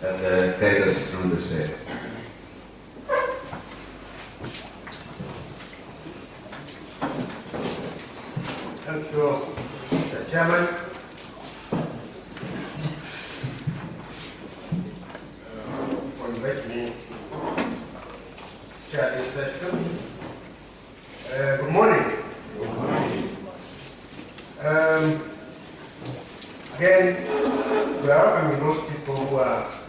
and guide us through the same. Thank you, Mr. Chairman. For inviting me to chair this session. Good morning. Good morning. Again, we are welcoming those people who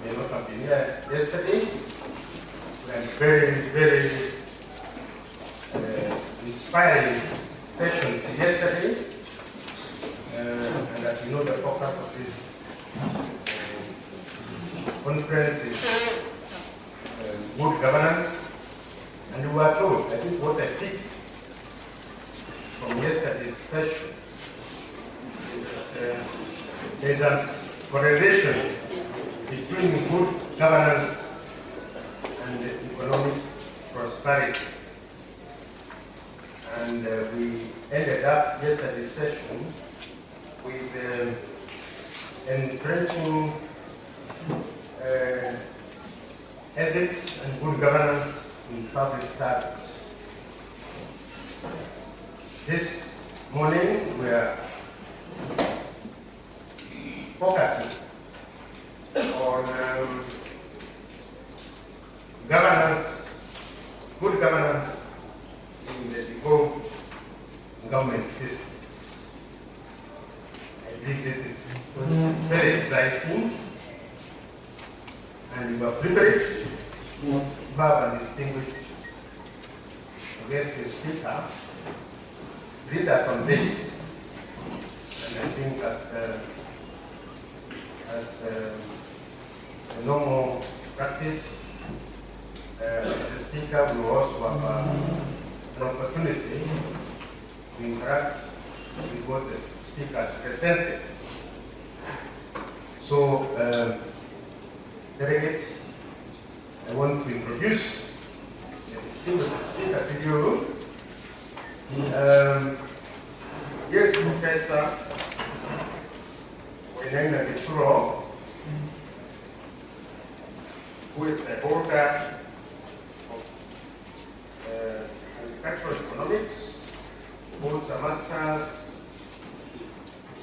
may not have been here yesterday. We had very inspiring sessions yesterday. And as you know, the focus of this conference is good governance. And we were told, I think what I picked from yesterday's session is that there's a correlation between good governance and economic prosperity. And we ended up yesterday's session with entrenching ethics and good governance in public service. This morning we are focusing on governance, good governance in the devolved government system. I believe this is very exciting, and we are privileged to have a distinguished guest speaker lead us on this. And I think as a normal practice, the speaker will also have an opportunity to interact with what the speaker presented. So, delegates, I want to introduce the distinguished speaker to you. Yes, Professor Wainaina Gituro, who is a holder of agricultural economics, holds a master's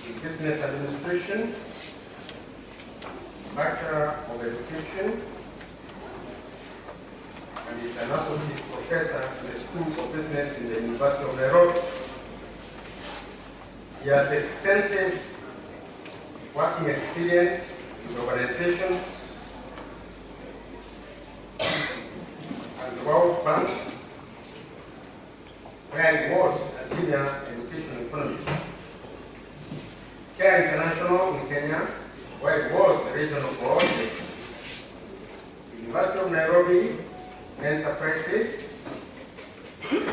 in business administration, bachelor of education, and is an associate professor in the School of Business in the University of Nairobi. He has extensive working experience in organizations and the World Bank, where he was a senior education economist. ICPSK International in Kenya, where he was the regional coordinator. University of Nairobi Enterprises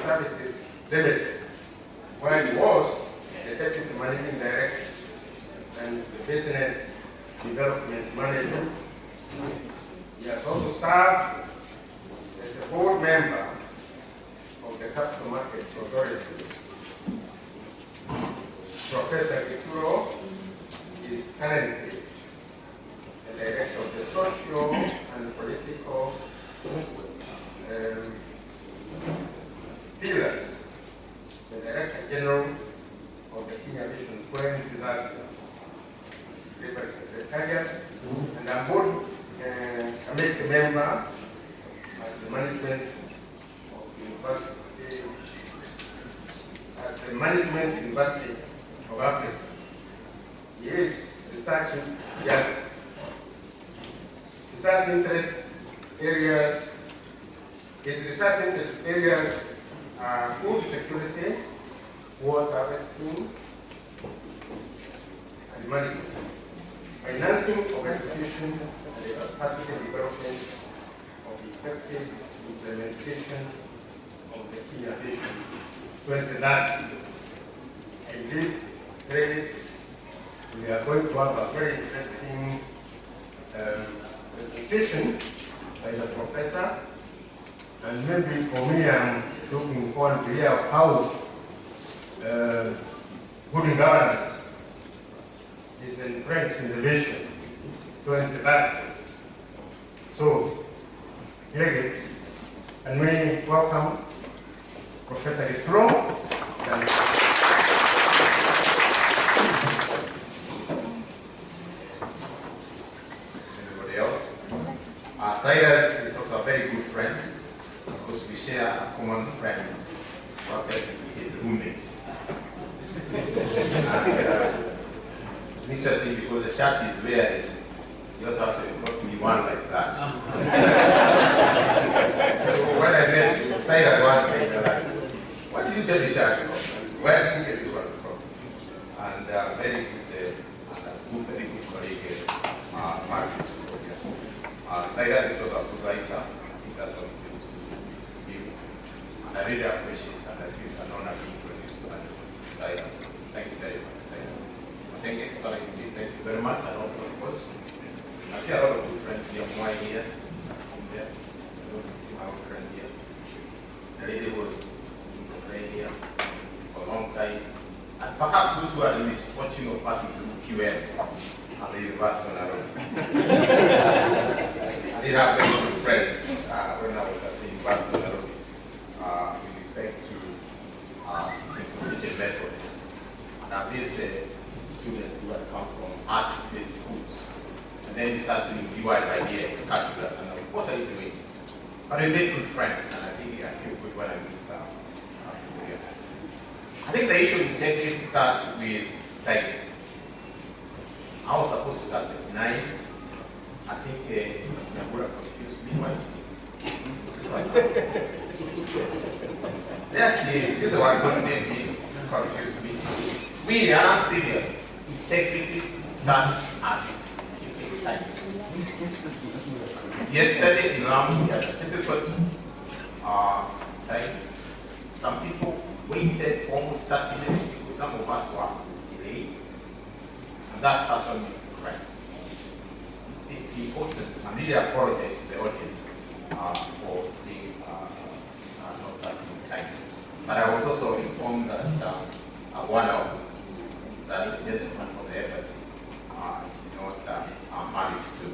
Services Limited, where he was the Deputy Managing Director and the Business Development Manager. He has also served as a board member of the Capital Markets Authority. Professor Gituro is currently the Director of the Social and Political Pillars, the Director General of the Kenyan Vision 2030 Delivery Secretariat, and I'm board committee member at the management of University of Africa. He is research interest areas. His research interest areas are food security, water harvesting, and management, financing of education, and the capacity development of effective implementation of the Kenyan Vision 2030. I believe credits, we are going to have a very interesting presentation by the professor, and maybe for me, I'm looking forward to hear how good governance is entrenched in the vision 2030. delegates, and we welcome Professor Gituro. Everybody else. Cyrus is also a very good friend because we share a common friend. His roommates. It's interesting because the shirt is wearing, you also have to not be one like that. So when I met Cyrus one day, they're like, what did you get this shirt from? Where did you get this one from? And very good, very good colleague, Mark. Cyrus is also a good writer. I think that's what he did to him. And I really appreciate that. I feel it's an honor being introduced to Cyrus. Thank you very much, Cyrus. Thank you very much. I don't know, of course. I see a lot of good friends here. Why here? There. I don't see my old friend here. The lady was here for a long time. And perhaps those who are in this watching or passing through QM at the University of Nairobi. I did have very good friends when I was at the University of Nairobi with respect to teaching methods. And at least students who had come from arts-based schools. And then we start doing DY by DX calculus. And I'm like, what are you doing? But we made good friends, and I think I feel good when I meet people here. I think the issue with integrity starts with timing. I was supposed to start at 9. I think I would have confused me much. There she is. This is what good name confused me. We are serious. Integrity starts at time. Yesterday in Ram, we had a difficult time. Some people waited almost 30 minutes because some of us were delayed. And that person is correct. It's important. I really apologize to the audience for being not starting time. But I was also informed that one of the gentleman from the embassy did not manage to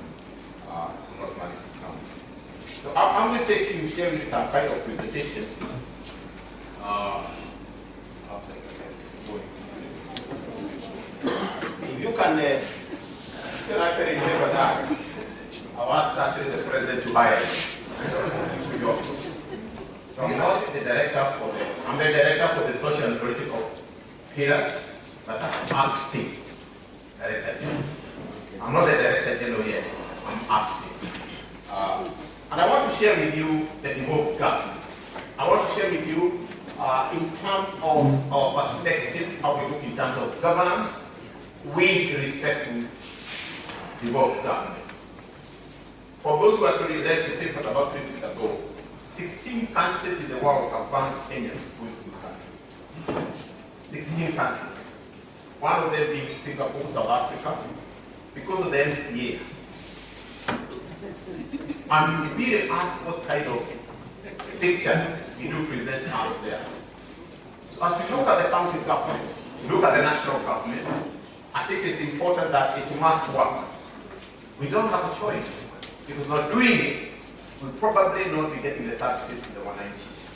come. So I'm going to take you sharing some kind of presentation. If you can actually remember that, I was actually the president to hire you. So I'm not the director for I'm the director for the social and political pillars, but I'm acting director. I'm not the director general yet, I'm acting. And I want to share with you the devolved government. I want to share with you in terms of our perspective, how we look in terms of governance with respect to devolved government. For those who actually read the papers about 3 years ago, 16 countries in the world have banned Kenyans going to these countries. 16 countries. One of them being Singapore, South Africa, because of the MCAs. And we really ask what kind of picture we do present out there. So as we look at the county government, we look at the national government, I think it's important that it must work. We don't have a choice. Because not doing it, we'll probably not be getting the services in the 190s.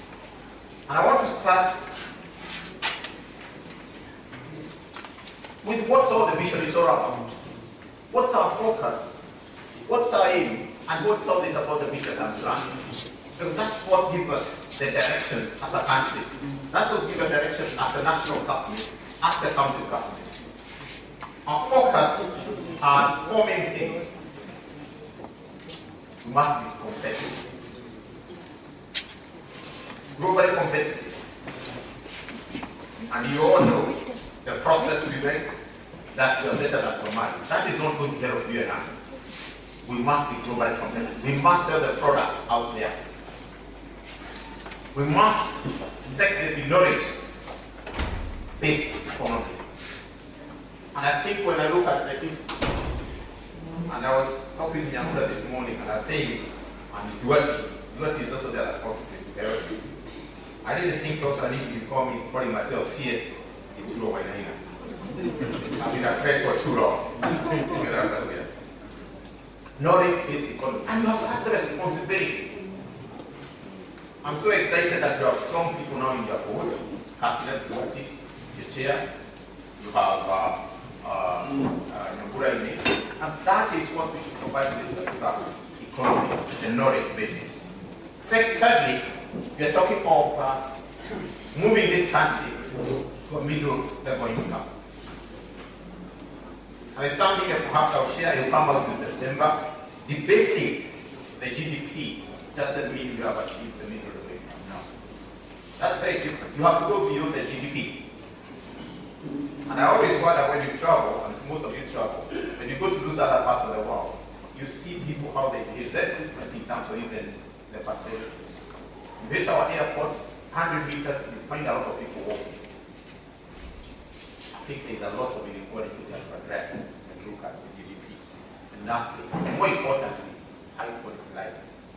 And I want to start with what all the vision is all about. What's our focus? What's our aim? And what's all this about the mission and plan? Because that's what gives us the direction as a country. That's what gives us direction as a national government, as the county government. Our focus are 4 main things. We must be competitive. Globally competitive. And you all know the process we went, that we are better than Somalia. That is not going to help you and I. We must be globally competitive. We must sell the product out there. We must, secondly, be knowledge-based economy. And I think when I look at the East, and I was talking to Nyamura this morning, and I was saying, and Duarte is also there as part of it. I didn't think also I need to be calling myself CS Gituro Wainaina. I've been afraid for too long. Knowledge is economy. And you have had the responsibility I'm so excited that you have strong people now in your board. Councillor Duarte, your chair. You have Nyambura in it. And that is what we should provide this particular economy, the knowledge basis. Thirdly, we are talking of moving this country to a middle level income. And it's something that perhaps I'll share, it will come out in September. The basic, the GDP, doesn't mean you have achieved the middle level income now. That's very different. You have to go beyond the GDP. And I always wonder when you travel, and most of you travel, when you go to those other parts of the world, you see people how they behave very different in terms of even the facilities. You hit our airport, 100 meters, you find a lot of people walking. I think there's a lot of inequality that to address and look at the GDP. And lastly, more importantly, high quality life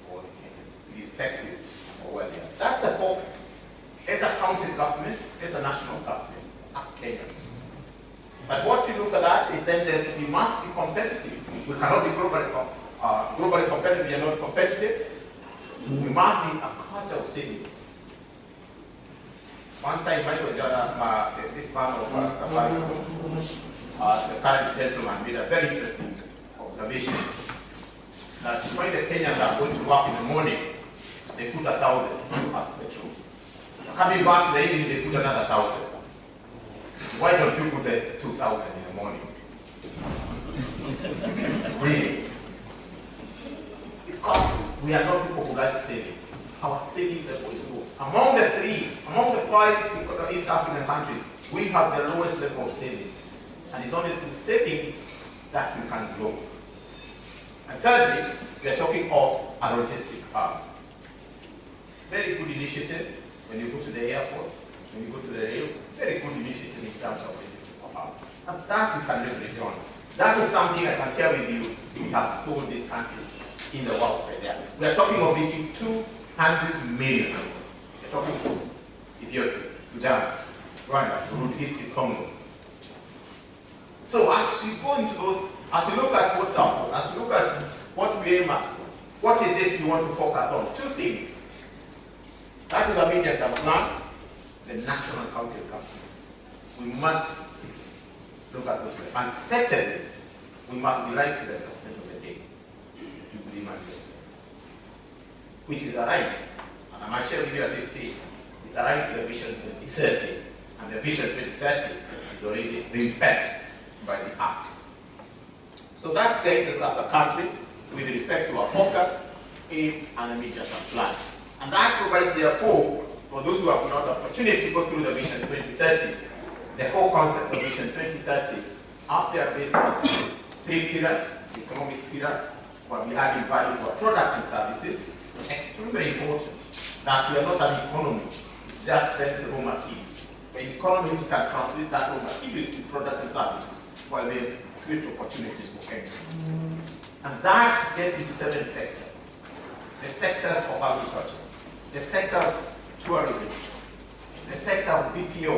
for all the Kenyans, irrespective of where they are. That's a focus. As a county government, as a national government, as Kenyans. But what you look at that is then that we must be competitive. We cannot be globally competitive, we are not competitive. We must be a culture of savings. One time, Michael Jada, this man of Safari, the current gentleman, made a very interesting observation that when the Kenyans are going to work in the morning, they put 1,000 as petrol. Coming back in the evening, they put another 1,000. Why don't you put the 2,000 in the morning? Really? Because we are not people who like savings. Our savings level is low. Among the 5 East African countries, we have the lowest level of savings. And it's only through savings that we can grow. And thirdly, we are talking of a logistic hub. Very good initiative when you go to the airport, when you go to the rail, very good initiative in terms of logistic hub. And that we can leverage on. That is something I can share with you. We have sold this country in the world right there. We are talking of reaching 200 million. We are talking of Ethiopia, Sudan, Rwanda, Burundi, East Congo. So as we go into those, as we look at what's up, as we look at what we aim at, what is this we want to focus on? 2 things. That is a medium-term plan, the national county government. We must look at those ways. And secondly, we must be right to the government of the day, Jubilee manifesto, which is aligned, and I might share with you at this stage, it's aligned to the Vision 2030, and the Vision 2030 is already ring-fenced by the Act. So that takes us as a country with respect to our focus, aim, and medium-term plan. And that provides, therefore, for those who have not the opportunity to go through the Vision 2030, the whole concept of Vision 2030, up there basically 3 pillars: the economic pillar, where we add value to our products and services. Extremely important that we are not an economy which just sells raw materials. But economy can translate that raw materials to products and services, while they create opportunities for Kenyans. And that gets into 7 sectors. The sectors of agriculture, the sector of tourism, the sector of BPO,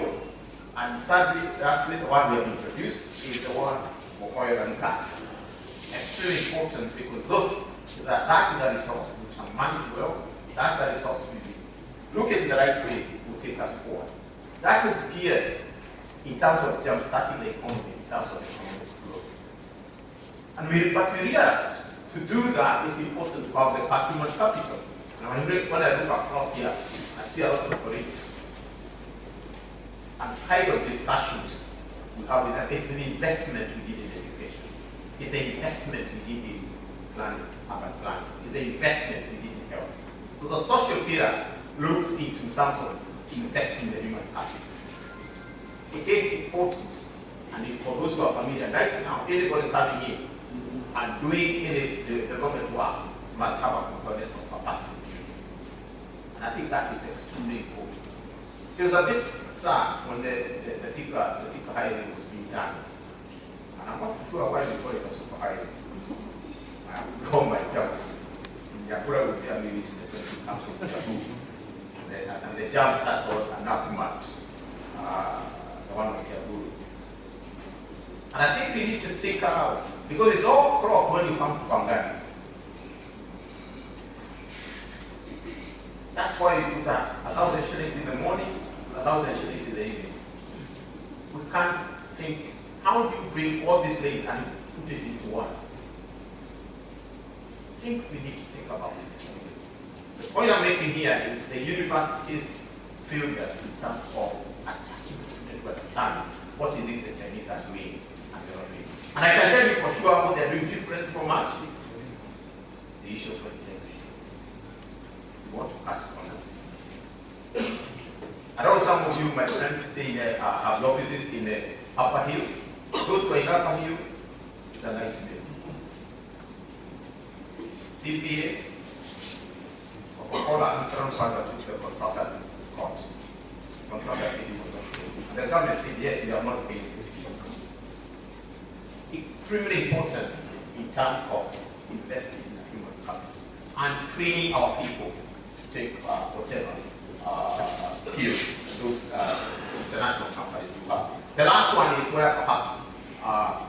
and thirdly, lastly, the one we have introduced is the one for oil and gas. Extremely important because that is a resource which can manage well. That's a resource we look at it the right way will take us forward. That is geared in terms of jump-starting the economy, in terms of economic growth. But we realize to do that is important to have the human capital. And when I look across here, I see a lot of colleagues. And kind of discussions we have with that is the investment we need in education. It's the investment we need in planning, urban planning. It's the investment we need in health. So the social pillar looks into terms of investing in the human capital. It is important, and if for those who are familiar right now, anybody coming in and doing any development work must have a component of capacity building. And I think that is extremely important. It was a bit sad when the thicker highway was being done. And I'm not sure why they call it a super highway. I have all my doubts. Nyambura would be maybe to the expensive comes from Jabu. And the jam started and Nakumat, the one with Jabu. And I think we need to think out, because it's all crop when you come to Pangani. That's why we put 1,000 shillings in the morning, 1,000 shillings in the evening. We can't think, how do you bring all these things and put it into one? Things we need to think about. The point I'm making here is the university's failures in terms of attaching students to understand what it is the Chinese are doing and they're not doing. And I can tell you for sure what they're doing different from us. The issues for integrity. We want to cut corners. I know some of you, my friends, stay in, have offices in the Upper Hill. Those who are in Upper Hill, it's a nightmare. CPA, Coca-Cola and Crown Plaza took the contractor to court. Contractor said he was not paid. And the government said, yes, we are not paying these people. Extremely important in terms of investing in the human capital and training our people to take whatever skills those international companies do have. The last one is where perhaps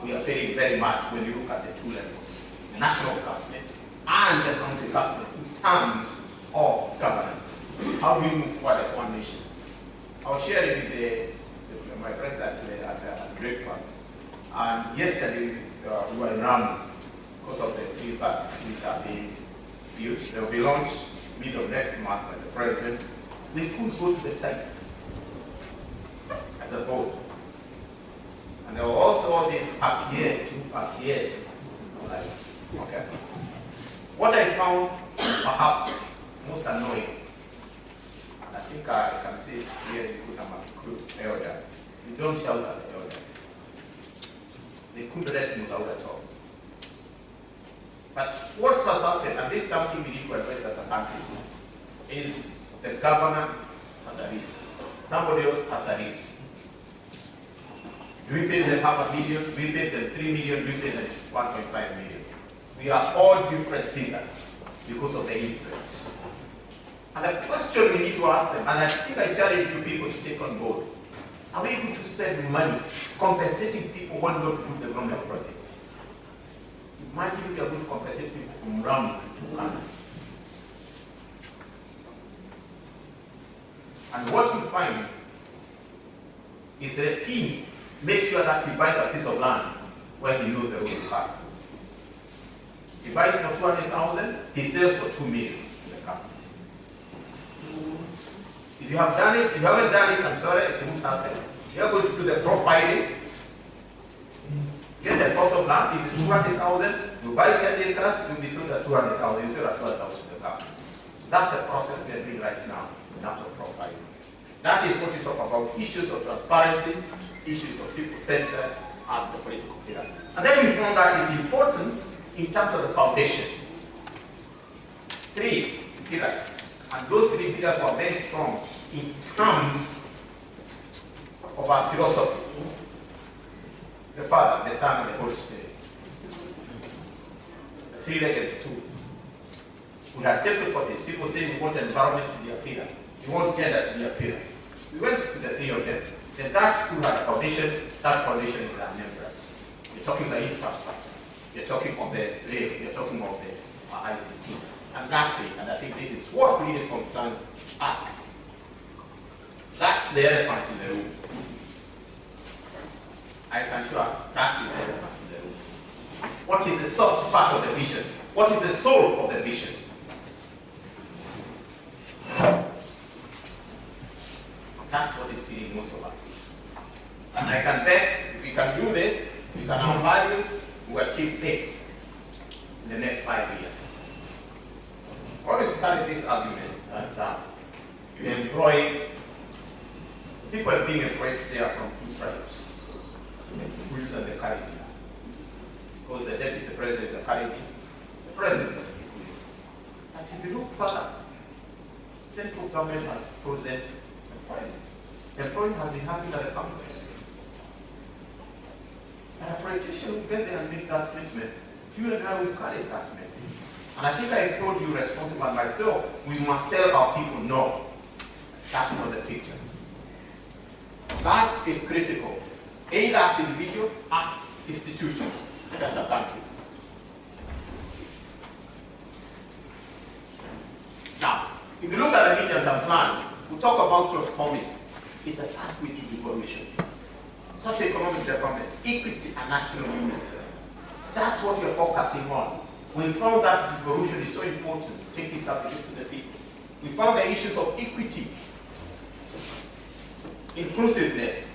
we are failing very much when you look at the two levels, the national government and the country government in terms of governance. How do we move forward as one nation? I'll share it with my friends at breakfast. And yesterday we were in Ram because of the 3 parks which are being built. They will be launched middle of next month by the president. We could go to the site as a board. And there were also all these appeared to. Like, okay. What I found perhaps most annoying, and I think I can say it here because I'm a good elder, you don't shout at the elder. They couldn't let him out at all. But what has happened, and this is something we need to address as a country, is the governor has a risk. Somebody else has a risk. Do we pay them $500,000? Do we pay them $3 million? Do we pay them $1.5 million? We are all different figures because of the interests. And the question we need to ask them, and I think I challenge you people to take on board, are we going to spend money compensating people who are not doing development projects? Imagine if you are going to compensate people from Ram to Ghana. And what we find is the team makes sure that he buys a piece of land where he knows the road is passed. He buys for 200,000, he sells for 2 million in the company. If you have done it, if you haven't done it, I'm sorry, it won't happen. You are going to do the profiling, get the cost of land. If it's 200,000, you buy 10 acres, you'll be sold at 200,000, you sell at 12,000 to the company. That's the process we are doing right now in terms of profiling. That is what we talk about, issues of transparency, issues of people-centered as the political pillar. And then we found that it's important in terms of the foundation. 3 pillars. And those 3 pillars were very strong in terms of our philosophy. The Father, the Son, and the Holy Spirit. The 3-legged stool. We had difficulties. People say we want the environment to be a pillar. We want gender to be a pillar. We went to the 3 of them. Then that stool had a foundation. That foundation is our members. We're talking about infrastructure. We're talking of the rail. We're talking of the ICT. And lastly, and I think this is what really concerns us, that's the elephant in the room. I can show us that is the elephant in the room. What is the soft part of the vision? What is the soul of the vision? That's what is killing most of us. And I can bet if we can do this, we can have values, we achieve this in the next 5 years. I always carry this argument that you employ, people are being employed today are from 2 tribes, the Kikuyu and the Caribbean. Because the deputy president is a Caribbean, the president is a Kikuyu. And if you look further, central government has frozen employment. Employment has been happening at the companies. And a politician will get there and make that statement. You and I will carry that message. And I think I told you responsible myself, we must tell our people, no, that's not the picture. That is critical, either as individual, as institutions, as a country. Now, if you look at the medium term talk about transforming is the pathway to devolution. Socio-economic development, equity, and national unity. That's what we're focusing on. We found that devolution is so important to take this up to the people. We found the issues of equity, inclusiveness,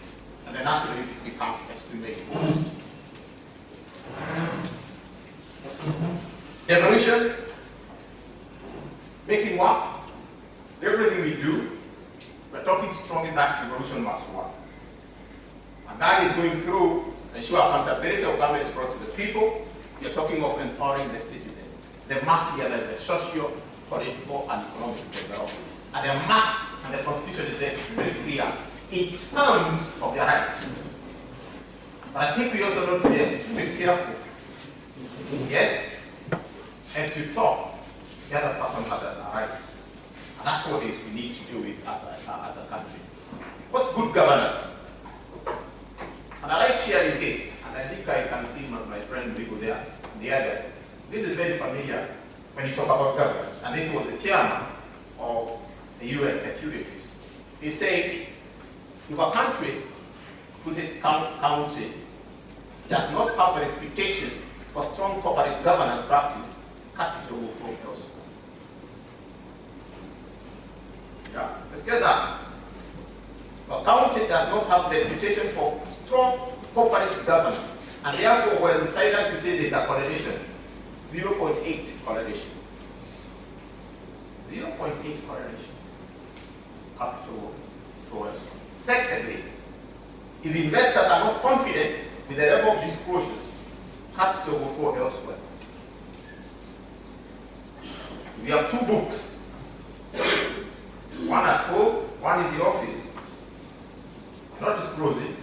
and the national unity become extremely important. Devolution, making work, everything we do, we're talking strongly that devolution must work. And that is going through ensure accountability of government is brought to the people. You're talking of empowering the citizen. There must be a socio, political, and economic development. And there must, and the Constitution is there very clear, in terms of their rights. But I think we also need to be extremely careful. Yes, as you talk, the other person has their rights. And that's what it is we need to do with as a country. What's good governance? And I like sharing this, and I think I can see my friend Rigo there, and the others. This is very familiar when you talk about governance. And this was the chairman of the US Securities. He said, if a country, put it country, does not have a reputation for strong corporate governance practice, capital will flow elsewhere. Yeah, let's get that. A country does not have the reputation for strong corporate governance, and therefore, when the silence you say there's a correlation, 0.8 correlation. 0.8 correlation. Capital flow elsewhere. Secondly, if investors are not confident with the level of disclosures, capital will flow elsewhere. We have two books, one at home, one in the office, not disclosing,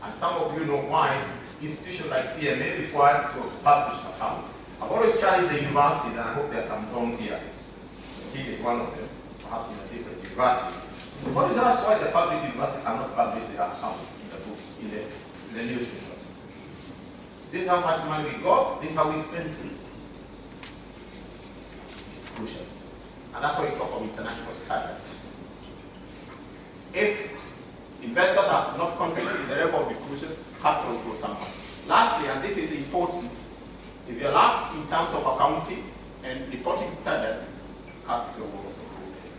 and some of you know why institutions like CMA require to publish accounts. I've always challenged the universities, and I hope there are some thorns here. The King is one of them, perhaps in a different university. What is that's why the public university cannot publish their account in the books, in the newspapers? This is how much money we got, this is how we spent it. It's crucial. And that's why we talk of international standards. If investors are not confident in the level of disclosures, capital will go somewhere. Lastly, and this is important, if you're lax in terms of accounting and reporting standards, capital will also go there.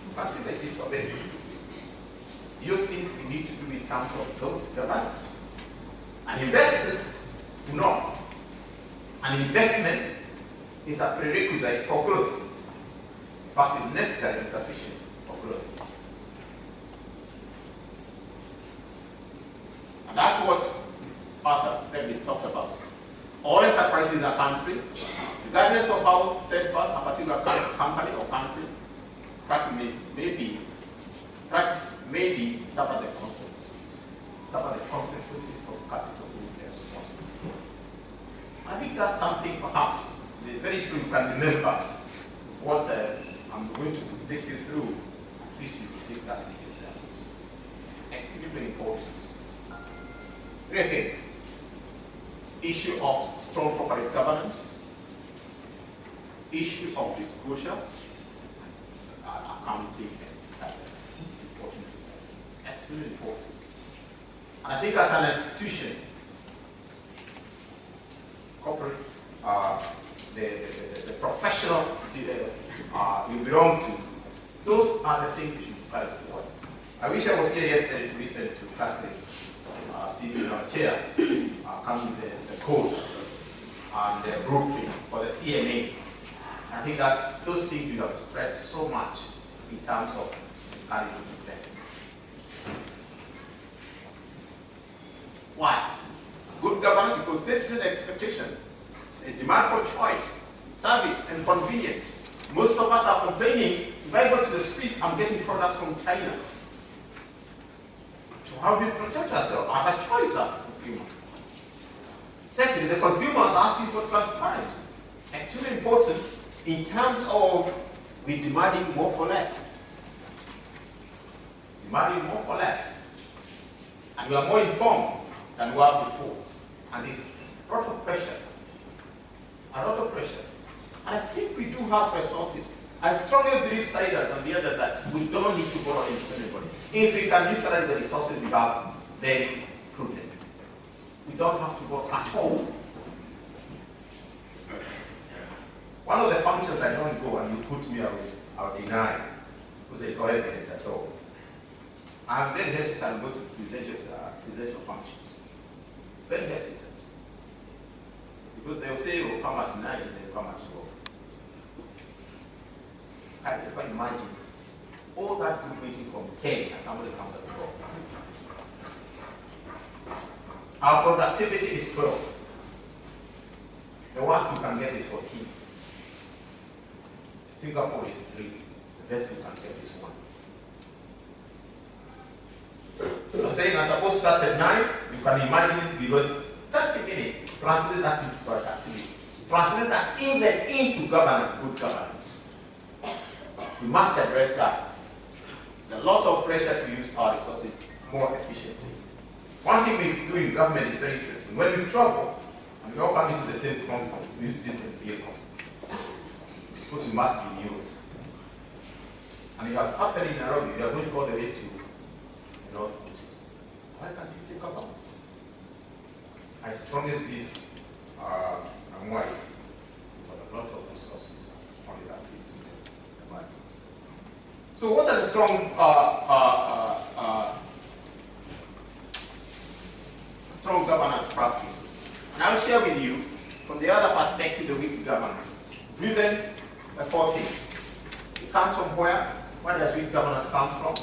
You can see that this already. You think we need to do in terms of government. And investors do not. An investment is a prerequisite for growth. In fact, it's necessary and sufficient for growth. And that's what Arthur David talked about. All enterprises in a country, regardless of how steadfast a particular company or country practice may be suffer the consequences of capital movements. I think that's something perhaps it is very true. You can remember what I'm going to take you through. This you take that is extremely important. Three things. Issue of strong corporate governance, issue of disclosure, accounting and standards. Extremely important. And I think as an institution, corporate, the professional you belong to, those are the things we should carry forward. I wish I was here yesterday to listen to Catherine, sitting in our chair, coming the code and the blueprint for the CMA. I think that those things we have stressed so much in terms of carrying them. Why? Good governance, because citizen expectation is demand for choice, service, and convenience. Most of us are complaining, if I go to the street, I'm getting products from China. So how do we protect ourselves? I have a choice as a consumer. Secondly, the consumers are asking for transparency. Extremely important in terms of we demanding more for less. Demanding more for less. And we are more informed than we were before. And it's a lot of pressure. A lot of pressure. And I think we do have resources. I strongly believe siders and the others that we don't need to borrow anybody. If we can utilize the resources we have, very prudent. We don't have to borrow at all. One of the functions I don't go and you put me, I'll deny, because it's not evident at all. I'm very hesitant to go to presidential functions. Very hesitant. Because they'll say you'll come at 9 and they'll come at 12. I never imagine all that good waiting from 10 and somebody comes at 12. Our productivity is 12. The worst you can get is 14. Singapore is 3. The best you can get is 1. So saying I'm supposed to start at 9, you can imagine it because 30 minutes, translate that into productivity. Translate that even into governance, good governance. We must address that. There's a lot of pressure to use our resources more efficiently. One thing we do in government is very interesting. When we travel, and we all come into the same compound, we use different vehicles. Because we must be used. And you have happened in Nairobi, we are going to go all the way to North Beach. Why can't you take a bus? I strongly believe I'm white, but a lot of resources only that gives me the money. So what are the strong governance practices? And I'll share with you from the other perspective the weak governance, driven by 4 things. It comes from where? Where does weak governance come from?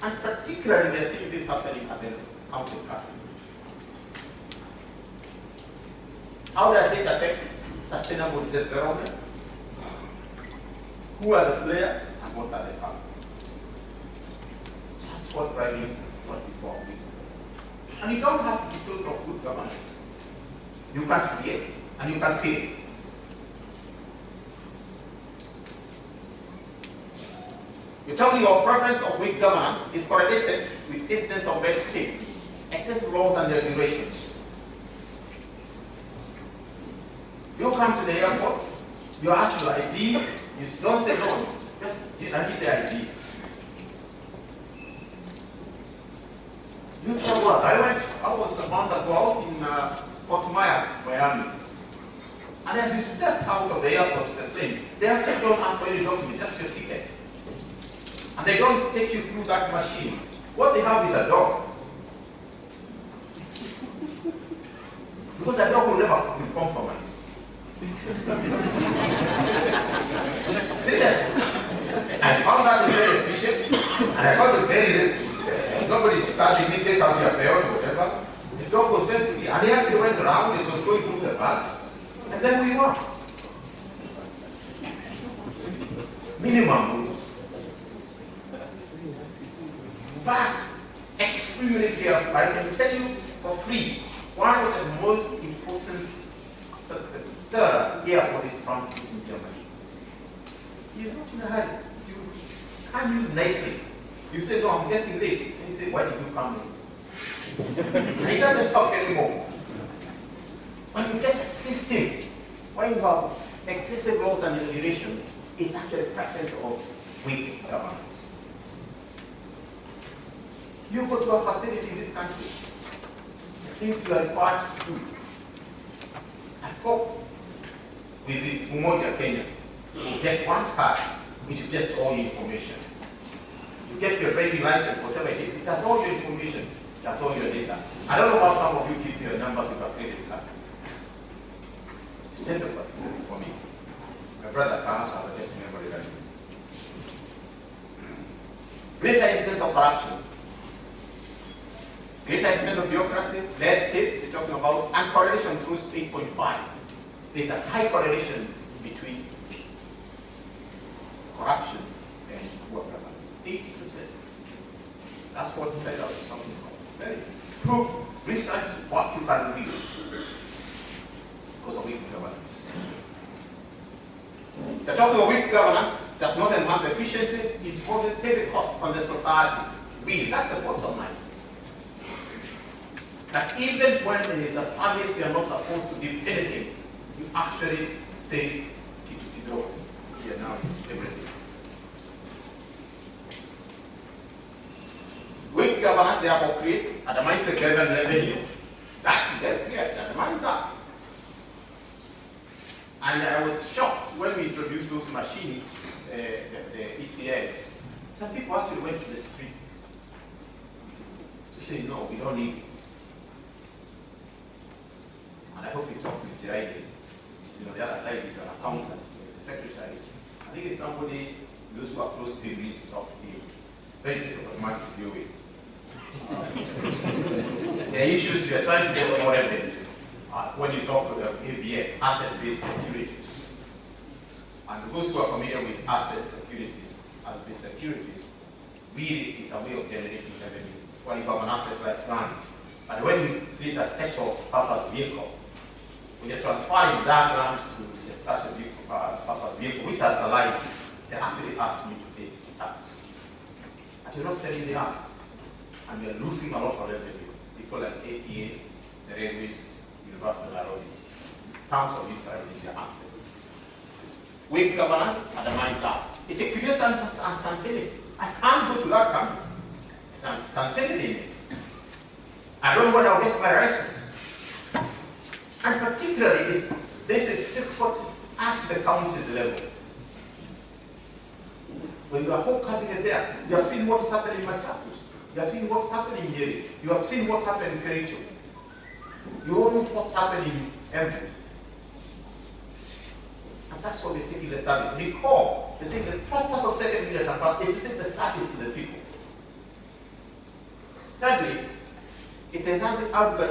And particularly we are seeing this happening at the county capital. How does it affect sustainable development? Who are the players and what are the factors? That's what driving what we call weak governance. And you don't have to be told of good governance. You can see it and you can feel it. You're talking of preference of weak governance is correlated with incidence of red tape, excessive laws and regulations. You come to the airport, you ask your ID, you don't say no, just I need the ID. You tell what? I was a month ago, I was in Fort Myers, Miami. And as you step out of the airport to the plane, they actually don't ask for any document, just your ticket. And they don't take you through that machine. What they have is a dog. Because a dog will never be compromised. Seriously. I found that very efficient, and I found it very, somebody started me take out your belt or whatever. The dog was very free, and he actually went around, it was going through the bags, and then we walked. Minimum. But extremely careful. I can tell you for free, one of the most important airport is Frankfurt in Germany. You're not in a hurry. You can use nicely. You say, no, I'm getting late. And you say, why did you come late? And he doesn't talk anymore. When you get a system, when you have excessive laws and regulation, it's actually a preference of weak governance. You go to a facility in this country, the things you are required to do. I hope with the Umoja Kenya, you get one card which gets all your information. You get your driving license, whatever it is, it has all your information, it has all your data. I don't know how some of you keep your numbers with a credit card. It's difficult for me. My brother perhaps has a debt memory like me. Greater incidence of corruption. Greater extent of bureaucracy, red tape, they're talking about, and correlation through 8.5. There's a high correlation between corruption and poor government. 80%. That's what said out something very proof, research what you can read because of weak governance. They're talking of weak governance does not enhance efficiency, it imposes heavy costs on the society. Really, that's the bottom line. That even when there is a service you are not supposed to give anything, you actually say, yeah, now it's everything. therefore creates, undermines the government revenue. That is very clear, it undermines that. And I was shocked when we introduced those machines, the ETS. Some people actually went to the street to say, no, we don't need it. And I hope you talk to Nyali. You know, the other side is an accountant, the secretary. I think it's somebody, those who are close to him need to talk to him. Very difficult man to deal with. The issues we are trying to get more evident when you talk to the ABS, asset-based securities. And those who are familiar with asset-based securities, really is a way of generating revenue. When you have an asset like land, and when you create a special purpose vehicle, when you're transferring that land to a special purpose vehicle, which has a life, they actually ask you to pay tax. And you're not selling the asset, and you're losing a lot of revenue. People like APA, the railways, University of Nairobi, terms of utilizing their assets. Weak governance undermines that. It creates uncertainty. I can't go to that country. It's uncertainty in it. I don't know when I'll get my license. And particularly, this is difficult at the county's level. When you are whole cabinet there, you have seen what is happening in Machakos. You have seen what's happening in Nyeri. You have seen what happened in Kericho. You all know what happened in Embu. And that's why we're taking the service. Because they're saying the purpose of secondary transport is to take the service to the people. Thirdly, it enhances underground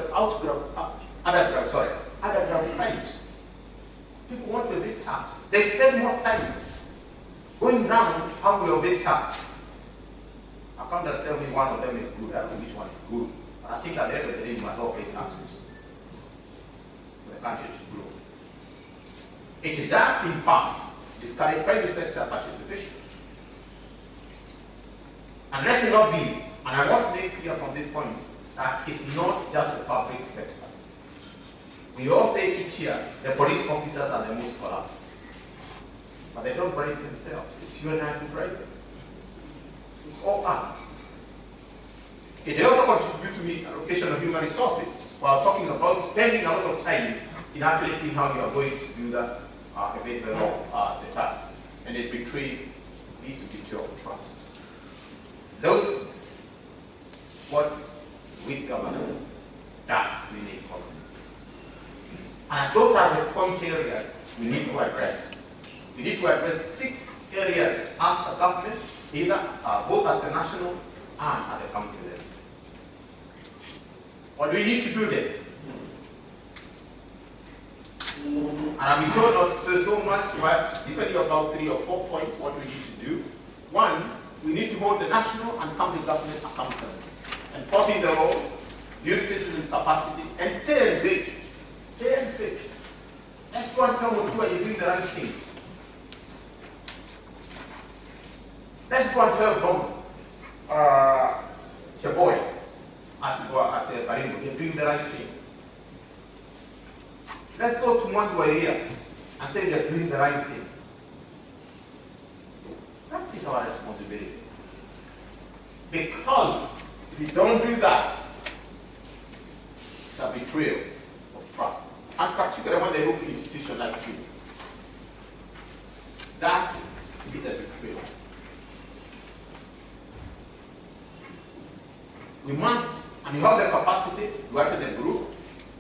crimes. People want to evade tax. They spend more time going around how we evade tax. I can't tell me one of them is good. I don't know which one is good. But I think at the end of the day, you must all pay taxes for the country to grow. It does, in fact, discourage private sector participation. And let it not be, and I want to make clear from this point, that it's not just the public sector. We all say each year, the police officers are the most corrupt. But they don't bribe themselves. It's you and I who bribe them. It's all us. It also contributes to the allocation of human resources while talking about spending a lot of time in actually seeing how you are going to do that, evade the law, the tax. And it betrays, leads to betrayal of trust. Those, what weak governance does to the economy. And those are the point areas we need to address. We need to address 6 areas as a government, either both at the national and at the county level. What do we need to do then? And I've been told not to say so much, but given you about 3 or 4 points what we need to do. 1, we need to hold the national and county government accountable, enforcing the laws, build citizen capacity, and stay engaged. Stay engaged. Let's go and tell what you're doing the right thing. Let's go and tell Cheboy at Baringo, you're doing the right thing. Let's go to Mwandu area and say they're doing the right thing. That is our responsibility. Because if you don't do that, it's a betrayal of trust. And particularly when they look at an institution like you. That is a betrayal. We must, and you have the capacity, you actually the group,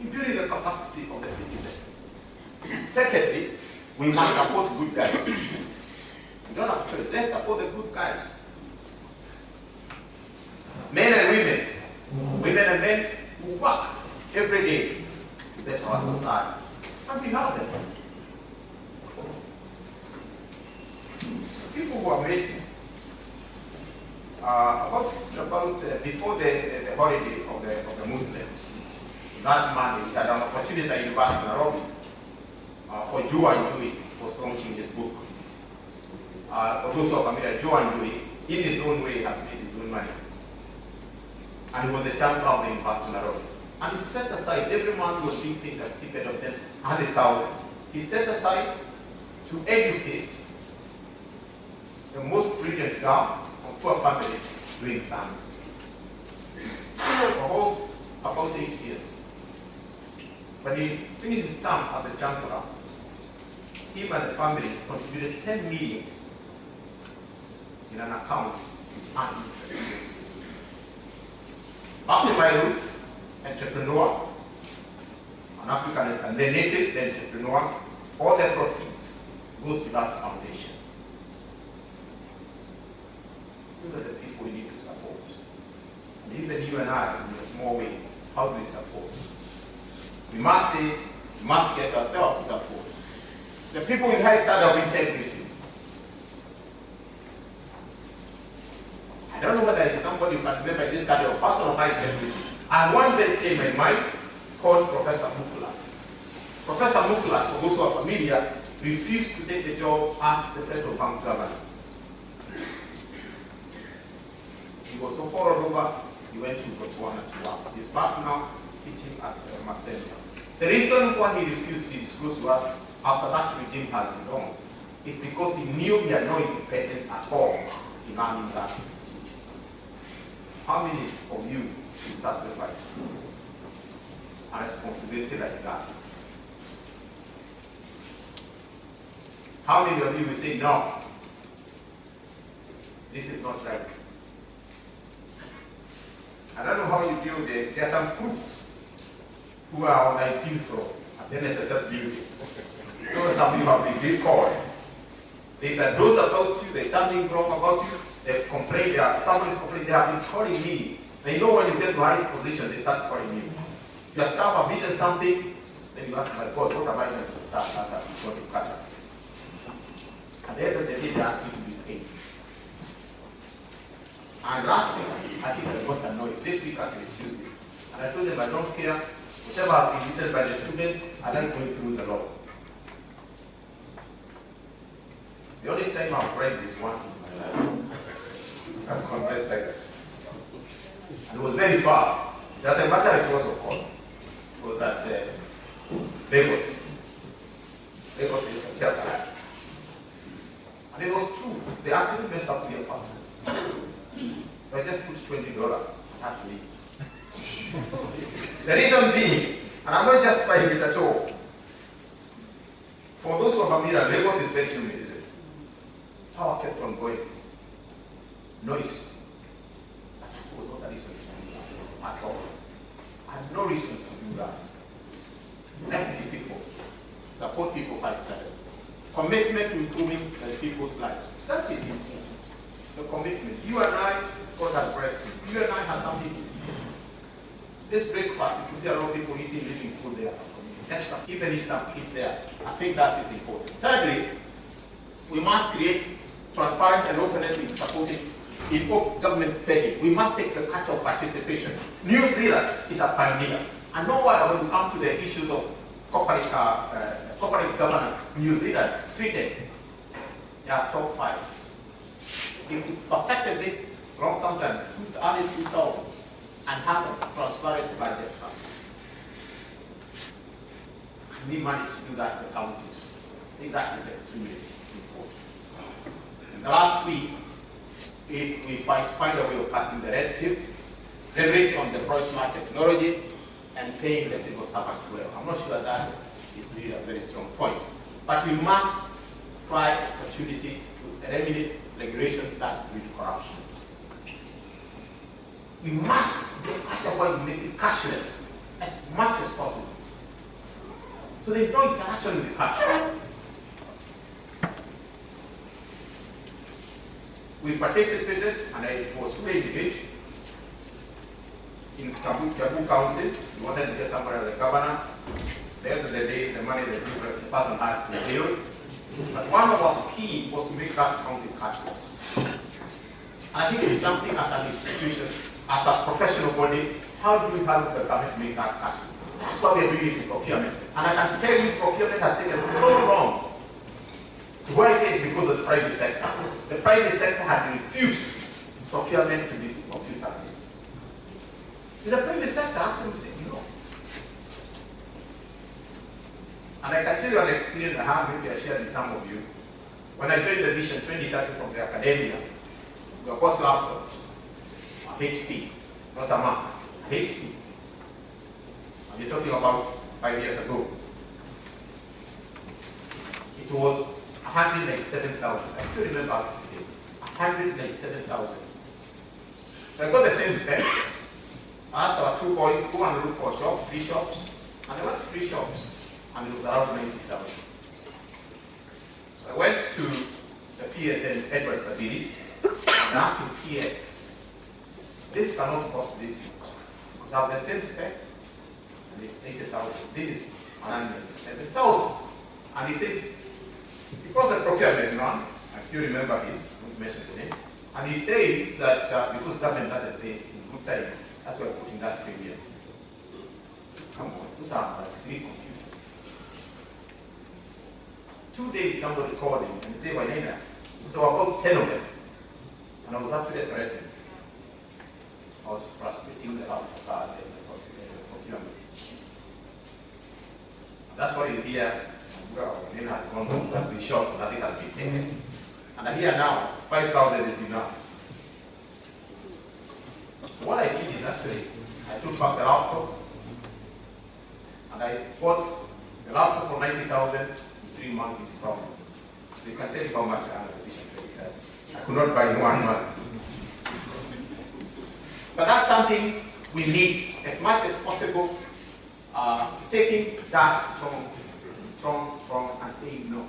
in building the capacity of the citizen. Secondly, we must support good guys. We don't have a choice. Let's support the good guys. Men and women and men who work every day to better our society. And we have them. People who are making before the holiday of the Muslims, that Monday we had an opportunity at University of Nairobi for Joe and Joey was launching his book. For those who are familiar, Joe and Joey, in his own way, has made his own money. And he was the chancellor of the University of Nairobi. And he set aside, every month he was being paid a stipend of 100,000. He set aside to educate the most brilliant girl from poor families doing science. for about 8 years. When he finished his term as the chancellor, him and the family contributed 10 million in an account which earned interest. Back to my roots, entrepreneur, an African and the native the entrepreneur, all the proceeds goes to that foundation. Those are the people we need to support. And even you and I, in a small way, how do we support? We must get ourselves to support. The people with high standard of integrity. I don't know whether it's somebody who can remember this kind of person of high integrity. I had one very came in mind called Professor Mukulas. Professor Mukulas, for those who are familiar, refused to take the job as the central bank governor. He was so far over, he went to Botswana to work. He's back now teaching at Marseille. The reason why he refused to disclose to us after that regime has been gone is because he knew he had no independence at all in running that institution. How many of you will sacrifice a responsibility like that? How many of you will say, no, this is not right? I don't know how you deal with it. There are some crooks who are on 19th floor at the NSSF building. Some of you have been called. They said, those about you, there's something wrong about you. They complain, somebody's complaining, they have been calling me. They know when you get to highest position, they start calling you. Your staff have eaten something, then you ask, my God, what am I going to start after you go to casa? At the end of the day, they ask you to be paid. And last week, I think I got annoyed. This week, actually, Tuesday. And I told them I don't care. Whatever I've been eaten by the students, I like going through the law. The only time I've read is once in my life. I confess like this. And it was very far. It doesn't matter if it was, of course. It was at Lagos. Lagos is a care. And it was true. They actually messed up their person. So I just put $20 and had to leave. The reason being, and I'm not justifying it at all. For those who are familiar, Lagos is very humid, isn't it? Power kept on going. Noise. But that was not a reason to do that at all. I had no reason to do that. Let's be people. Support people by study. Commitment to improving people's lives. That is important. The commitment. You and I, God has blessed you. You and I have something to eat. This breakfast, you can see a lot of people eating living food there. Even if some kids there. I think that is important. Thirdly, we must create transparent and openness in supporting in government spending. We must take the culture of participation. New Zealand is a pioneer. And know why when we come to the issues of corporate governance, New Zealand, Sweden, they are top 5. If we perfected this long sometime, early 2000, and has a transparent budget. We managed to do that in the counties. I think that is extremely important. And the last week is we find a way of cutting the red tape, leverage on the smart technology, and paying the civil servants well. I'm not sure that is really a very strong point. But we must try opportunity to eliminate regulations that lead to corruption. We must get at why we make it cashless as much as possible. So there is no interaction with the cash. We participated, and I was fully engaged in Kiambu Council. We wanted to get somebody as the governor. At the end of the day, the money the person had to deal. But one of our key was to make that county cashless. And I think it's something as an institution, as a professional body, how do we help the government make that cashless? That's why we are doing it in procurement. And I can tell you, procurement has taken so long to where it is because of the private sector. The private sector has refused procurement to be computerized. Is the private sector actually saying no? And I can tell you an experience I have, maybe I shared with some of you. When I joined the Vision 2030 from the academia, we got laptops, HP, not a Mac. HP. And you're talking about 5 years ago. It was 197,000. I still remember today. 197,000. So I got the same specs. I asked our two boys, go and look for shops, 3 shops. And they went to 3 shops. And it was around 90,000. So I went to the PS in Edward Sabiri and asked him, PS, this cannot cost this much. Because I have the same specs and it's 80,000. This is 107,000. And he says, because the procurement man, I still remember him, I won't mention the name, and he says that because government doesn't pay in good time, that's why we're putting that premium. Come on, those are like 3 computers. 2 days somebody called him and said, Wainaina, so about 10 of them. And I was actually threatened. I was frustrating the house of God and the procurement. That's why you hear, well, Wainaina had gone home to be shot, nothing has been taken. And I hear now, 5,000 is enough. So what I did is actually, I took back the laptop, and I bought the laptop for 90,000 in 3 months installment. So you can tell you how much I had a position credit card. I could not buy in 1 month. But that's something we need as much as possible, taking that from and saying no.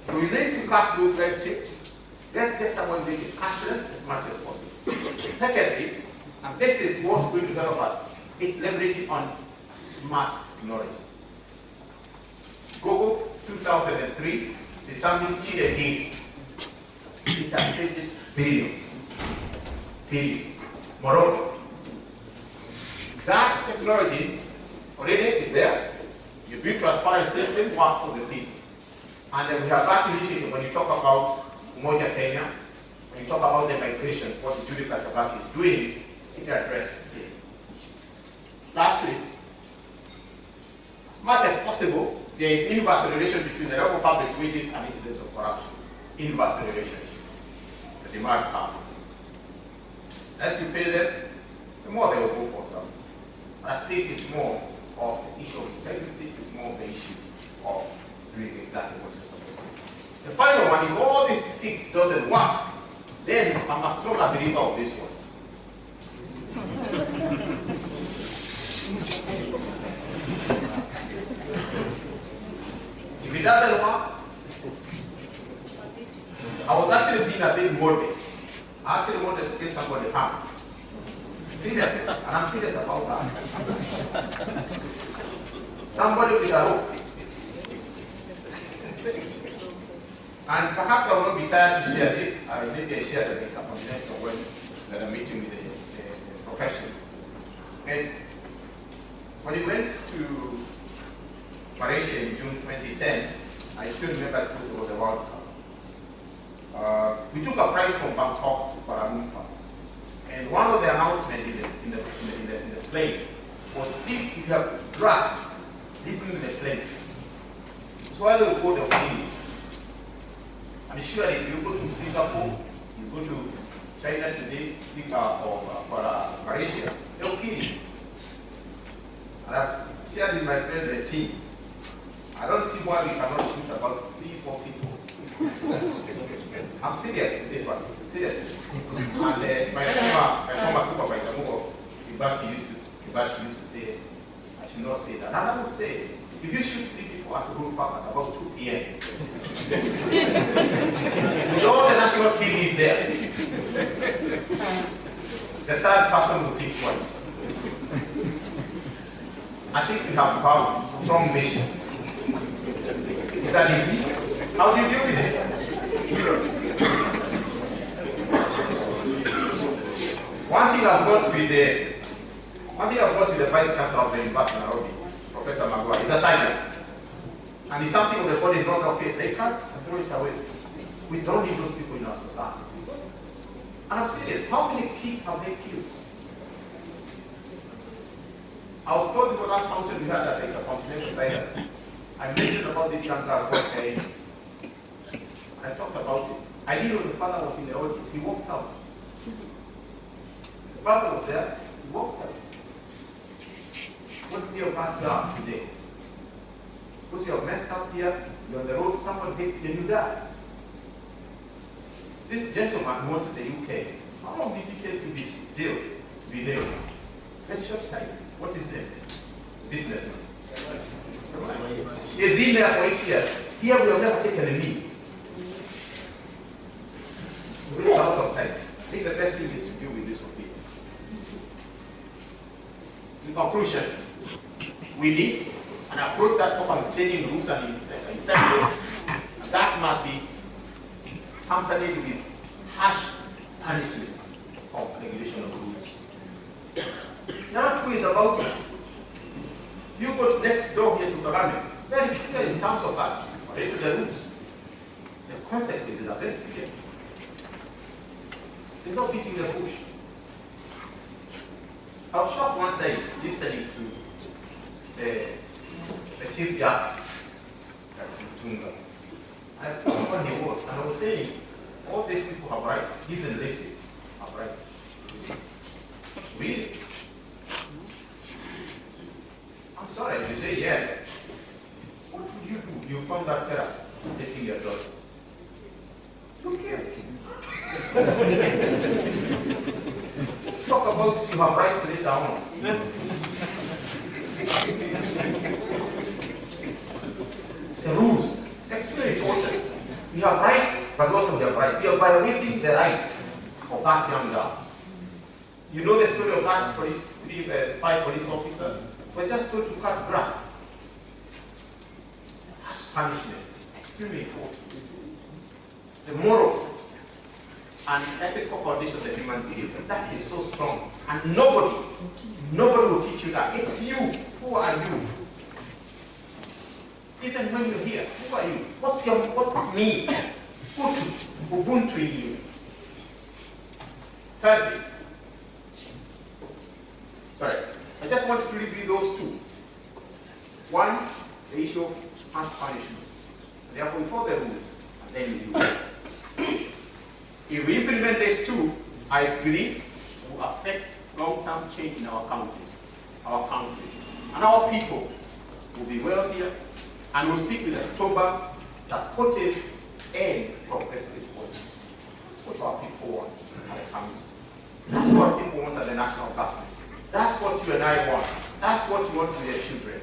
So we need to cut those red tapes. Let's get someone making cashless as much as possible. Secondly, and this is what's going to help us, it's leveraging on smart technology. Google 2003 is something Chile did. It has saved billions. Billions. Moreover, that technology already is there. You build transparent system, work for the people. And then we have that initiative when you talk about Umoja Kenya, when you talk about the migration, what the Judy Katabaki is doing, it addresses this issue. Lastly, as much as possible, there is inverse relation between the level of public wages and incidence of corruption. Inverse relationship. The demand part. As you pay them, the more they will go for some. But I think it's more of the issue of integrity, it's more of the issue of doing exactly what you're supposed to do. The final one, if all these things doesn't work, then I'm a stronger believer of this one. If it doesn't work, I was actually being a bit modest. I actually wanted to get somebody harmed. Serious, and I'm serious about that. Somebody with a rope. And perhaps I will not be tired to share this. I will maybe share the confidential when that I'm meeting with the professional. And when we went to Malaysia in June 2010, I still remember because it was a World Cup. We took a flight from Bangkok to Kuala Lumpur. And one of the announcements in the plane was if you have drugs living in the plane. So I will go the plane. And surely if you go to Singapore, you go to China today, or Malaysia, they'll kill you. And I've shared with my friend the team. I don't see why we cannot shoot about 3-4 people. I'm serious with this one. Seriously. And my former supervisor, Ibaki used to say, I should not say that. And I would say, if you shoot 3 people at the road park at about 2 p.m., with all the national TVs there, the third person will think twice. I think we have power, strong nation. Is that easy? How do you deal with it? One thing I've got with the Vice Chancellor of the University of Nairobi, Professor Magua, is a silent. And it's something of the body is not okay. They can't throw it away. We don't need those people in our society. And I'm serious. How many kids have they killed? I was told about that fountain we had at the continental science. I mentioned about this young girl called Kenyan. I talked about it. I didn't know the father was in the audience. He walked out. The father was there. He walked out. What would your backyard today? Because you're messed up here, you're on the road, someone hits you and you die. This gentleman who went to the UK, how long did he take to be jailed, to be there? Very short time. What is name? Businessman. He's in there for 8 years. Here we have never taken a knee. We waste a lot of time. I think the best thing is to deal with this with people. In conclusion, we need an approach that focuses on changing rules and incentives, and that must be accompanied with harsh punishment of regulation of rules. Now, two is about you go next door here to Kagame, very clear in terms of that, related to the rules. The consequences are very clear. There's no beating the bush. I was shocked one day listening to the Chief Justice, Tunga. I don't know what he was, and I was saying, all these people have rights, even rapists have rights. Really? I'm sorry, you say yes. What would you do? You found that fella taking your daughter. Who cares? Let's talk about you have rights later on. The rules, that's very important. You have rights, but also you have rights. You are violating the rights of that young girl. You know the story of that police, 5 police officers were just told to cut grass. That's punishment. Extremely important. The moral and ethical foundation of the human being, that is so strong. And nobody will teach you that. It's you. Who are you? Even when you're here, who are you? What's me? Ubuntu in you. Thirdly, sorry, I just wanted to review those two. One, the issue of harsh punishment. Therefore, we follow the rules, and then we do it. If we implement these two, I believe it will affect long-term change in our country, and our people will be wealthier, and will speak with a sober, supportive, and progressive voice. That's what our people want at the country. That's what people want at the national government. That's what you and I want. That's what you want for your children.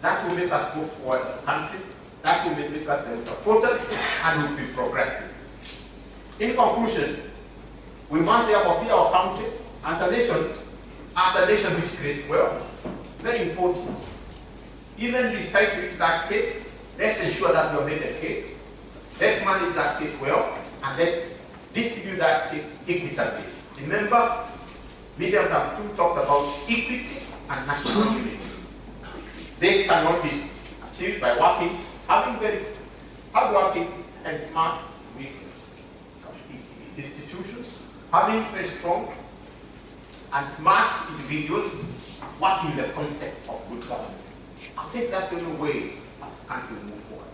That will make us move forward as a country. That will make us the supporters, and will be progressive. In conclusion, we must therefore see our countries as a nation which creates wealth. Very important. Even decide to eat that cake, let's ensure that we have made the cake. Let's manage that cake well, and let's distribute that cake equitably. Remember, Medium Term 2 talks about equity and national unity. This cannot be achieved by having very hardworking and smart institutions, having very strong and smart individuals working in the context of good governance. I think that's the only way as a country will move forward.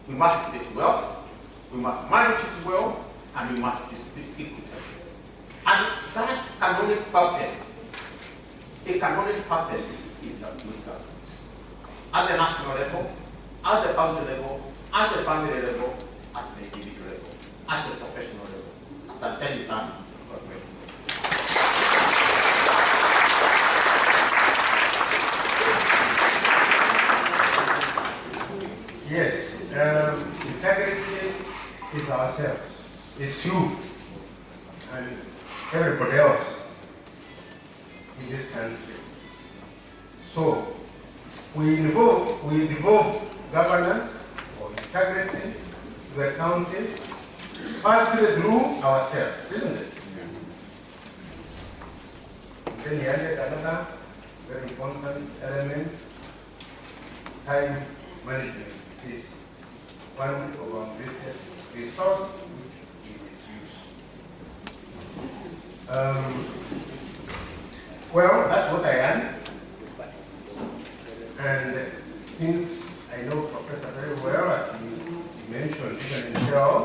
We must create wealth, we must manage it well, and we must distribute equity. And that can only happen. It can only happen in the good governance. At the national level, at the country level, at the family level, at the individual level, at the professional level. As I'm telling you, son, God bless you. Yes, integrity is ourselves. It's you and everybody else in this country. So we devolve governance or integrity to the county firstly through ourselves, isn't it? Then he added another very important element: time management is one of our greatest resources which we misuse. Well, that's what I am. And since I know Professor very well, as he mentioned even himself,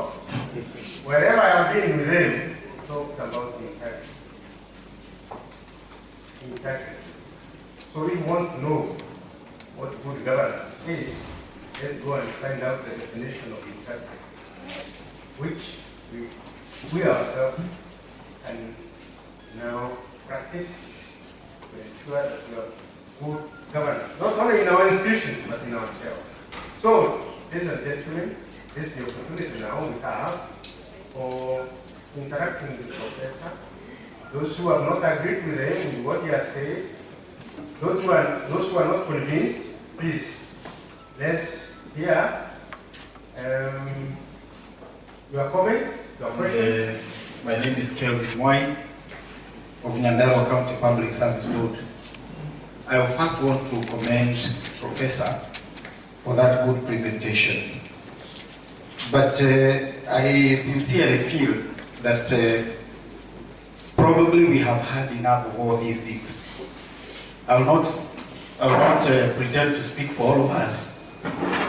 wherever I have been with him, he talks about integrity. Integrity. want to know what good governance is, let's go and find out the definition of interpret, which we ourselves can now practice to ensure that we have good governance, not only in our institutions, but in ourselves. So, ladies and gentlemen, this is the opportunity now we have for interacting with the professor. Those who have not agreed with him in what he has said, those who are not convinced, please, let's hear your comments, your questions. My name is Kelvin Mwai of Nyandarua County Public Service Board. I first want to commend Professor for that good presentation. But I sincerely feel that probably we have had enough of all these things. I will not pretend to speak for all of us,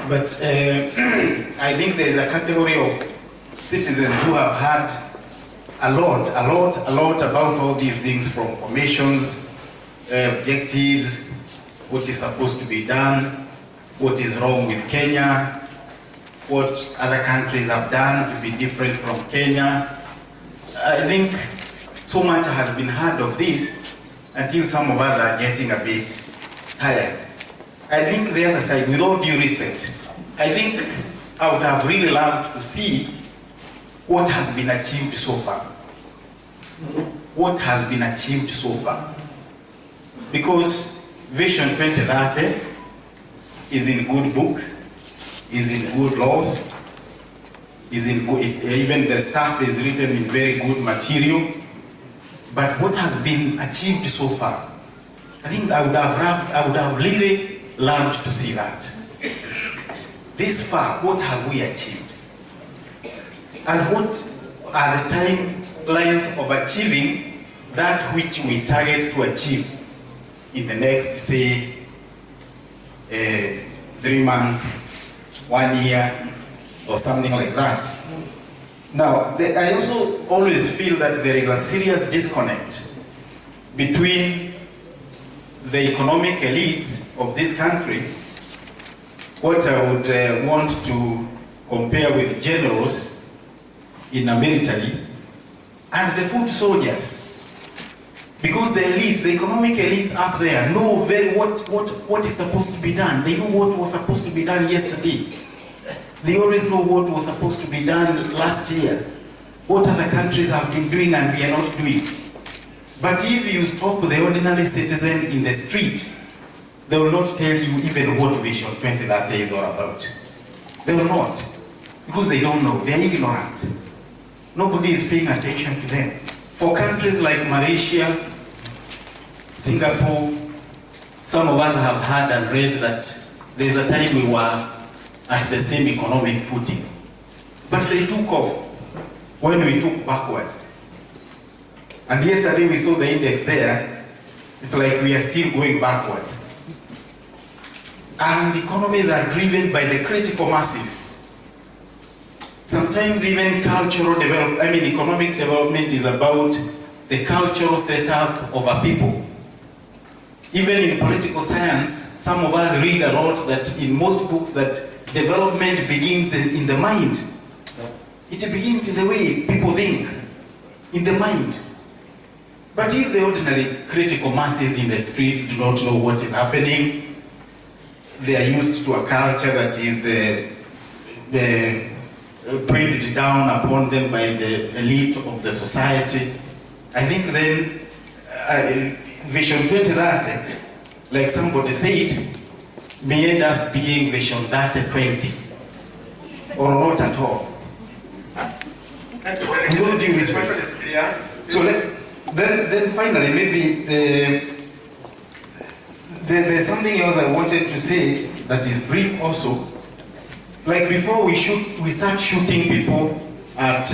but I think there is a category of citizens who have had a lot about all these things, from commissions, objectives, what is supposed to be done, what is wrong with Kenya, what other countries have done to be different from Kenya. I think so much has been heard of this until some of us are getting a bit tired. I think the other side, with all due respect, I think I would have really loved to see what has been achieved so far. What has been achieved so far. Because Vision 2030 is in good books, is in good laws, is in good, even the staff is written in very good material. But what has been achieved so far, I think I would have really loved to see that. This far, what have we achieved? And what are the timelines of achieving that which we target to achieve in the next, say, 3 months, 1 year, or something like that? Now, I also always feel that there is a serious disconnect between the economic elites of this country, what I would want to compare with generals in a military, and the foot soldiers. Because the elite, the economic elites up there know very what is supposed to be done. They know what was supposed to be done yesterday. They always know what was supposed to be done last year. What other countries have been doing and we are not doing. But if you stop the ordinary citizen in the street, they will not tell you even what Vision 2030 is all about. They will not. Because they don't know. They are ignorant. Nobody is paying attention to them. For countries like Malaysia, Singapore, some of us have heard and read that there's a time we were at the same economic footing. But they took off when we took backwards. And yesterday we saw the index there. It's like we are still going backwards. And economies are driven by the critical masses. Sometimes even cultural development, economic development is about the cultural setup of a people. Even in political science, some of us read a lot that in most books that development begins in the mind. It begins in the way people think, in the mind. But if the ordinary critical masses in the streets do not know what is happening, they are used to a culture that is breathed down upon them by the elite of the society. I think then Vision 2030, like somebody said, may end up being Vision 2020, or not at all. With all due respect. So then finally, maybe there's something else I wanted to say that is brief also. Like before we start shooting people at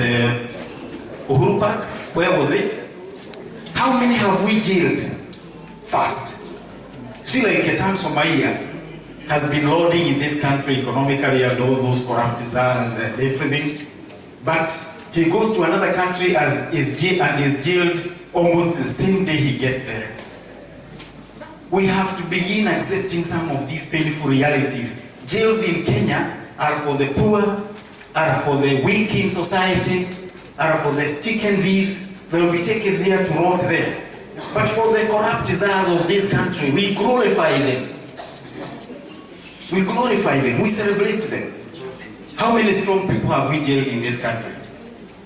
Uhuru Park, where was it? How many have we jailed fast? See, like Ketan Somalia has been loading in this country economically and all those corrupt and everything. But he goes to another country and is jailed almost the same day he gets there. we have to begin accepting some of these painful realities. Jails in Kenya are for the poor, are for the weak in society, are for the chicken thieves. They will be taken there to rot there. But for the corrupt desires of this country, we glorify them. We glorify them, we celebrate them. How many strong people have we jailed in this country?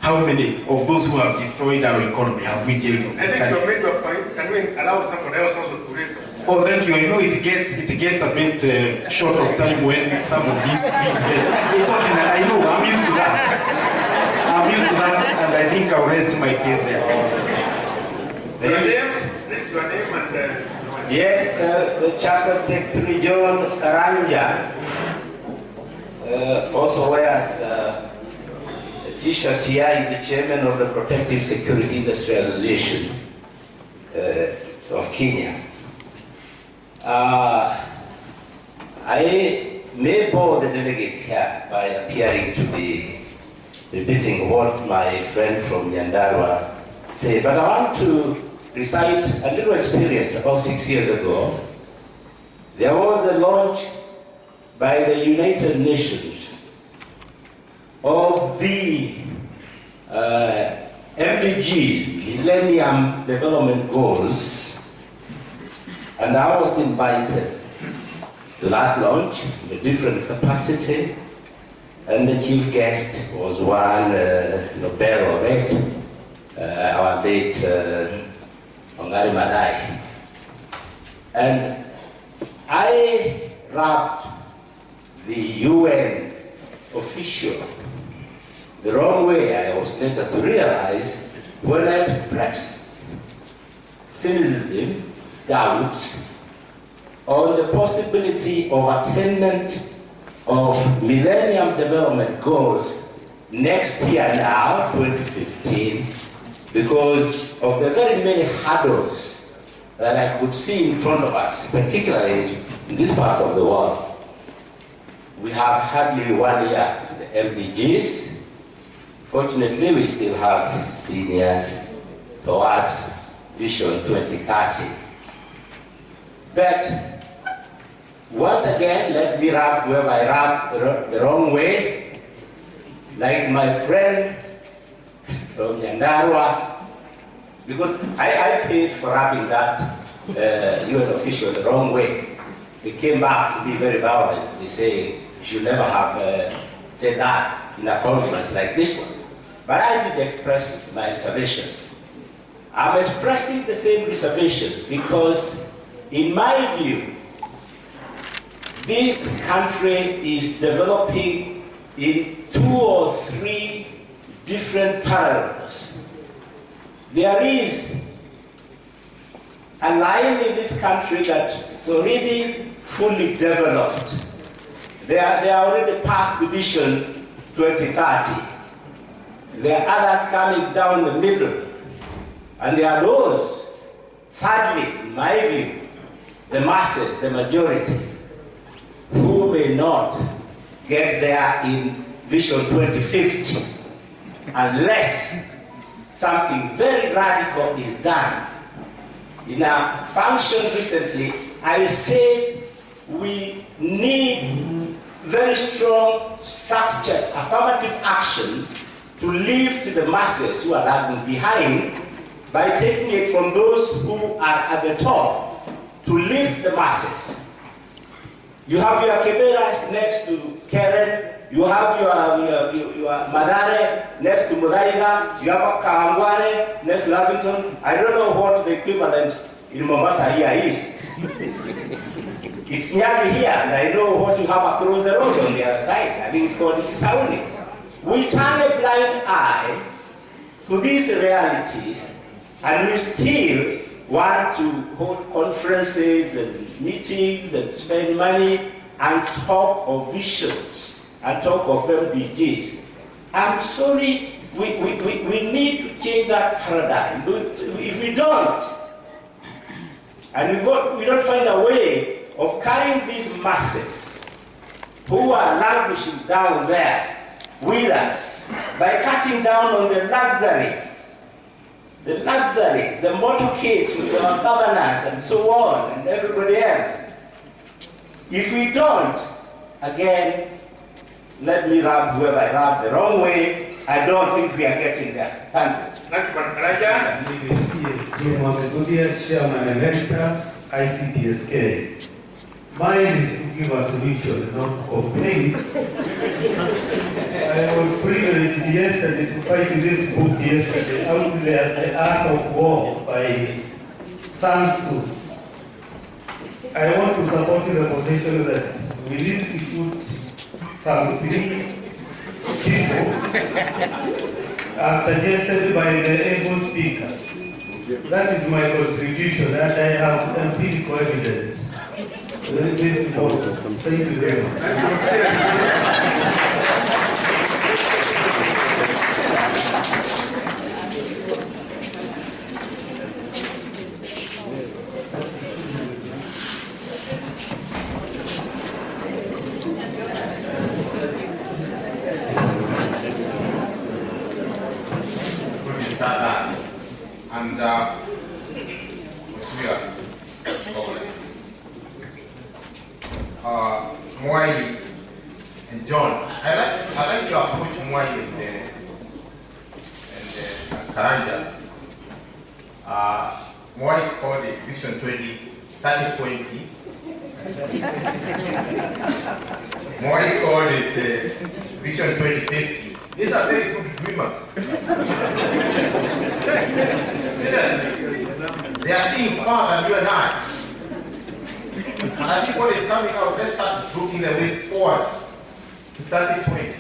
How many of those who have destroyed our economy have we jailed in this country? I think you made your point. Can we allow someone else also to raise? Oh, thank you. I know it gets a bit short of time when some of these things get. It's okay, I know, I'm used to that. I'm used to that, and I think I'll rest my case there. This is your name and... Yes, the Chartered Secretary John Karanja also wears a t-shirt here. He's the chairman of the Protective Security Industry Association of Kenya. I may bore the delegates here by appearing to be repeating what my friend from Nyandarua said, but I want to recite a little experience. About 6 years ago, there was a launch by the United Nations of the MDGs, Millennium Development Goals, and I was invited to that launch in a different capacity, and the chief guest was one Nobel laureate, our late Ongari Madai. And I rubbed the UN official the wrong way. I was later to realize when I expressed cynicism, doubts on the possibility of attainment of Millennium Development Goals next year now, 2015, because of the very many hurdles that I could see in front of us, particularly in this part of the world. We have hardly 1 year to the MDGs. Fortunately, we still have 16 years towards Vision 2030. But once again, let me rub where I rub the wrong way, like my friend from Nyandarua, because I paid for rubbing that UN official the wrong way. He came back to be very violent. He said, you should never have said that in a conference like this one. But I did express my reservation. I'm expressing the same reservations because, in my view, this country is developing in 2 or 3 different parallels. There is a line in this country that is already fully developed. They are already past the Vision 2030. There are others coming down the middle. And there are those, sadly, in my view, the masses, the majority, who may not get there in Vision 2050 unless something very radical is done. In a function recently, I said we need very strong, structured, affirmative action to lift the masses who are lagging behind by taking it from those who are at the top to lift the masses. You have your Keberas next to Keren, you have your Madare next to Muraiga, you have Kawangware next to Lavington. I don't know what the equivalent in Mombasa here is. It's Nyali here, and I know what you have across the road on the other side. I think it's called Kisauni. We turn a blind eye to these realities, and we still want to hold conferences and meetings and spend money and talk of visions and talk of MDGs. I'm sorry, we need to change that paradigm. If we don't, and we don't find a way of carrying these masses who are languishing down there with us by cutting down on the luxuries the luxury, the motorcades with our governors and so on, and everybody else. If we don't, again, let me rub whoever I rub the wrong way, I don't think we are getting there. Thank you. Thank you, Manager. ICPSK Mohammed Chairman Emeritus, ICPSK. Mine is to give a solution, not complain. I was privileged yesterday to find this book yesterday, out there, The Art of War by Sun. I want to support the position that we need to shoot some 3 people as suggested by the able speaker. That is my contribution, and I have empirical evidence. Thank you very much. And Mwai and John, I like your approach, Mwai and Karanja. Mwai called it Vision 3020. Mwai called it Vision 2050. These are very good dreamers. Seriously. They are seeing far than you and I. And I think what is coming out, let's start looking the way forward to 3020.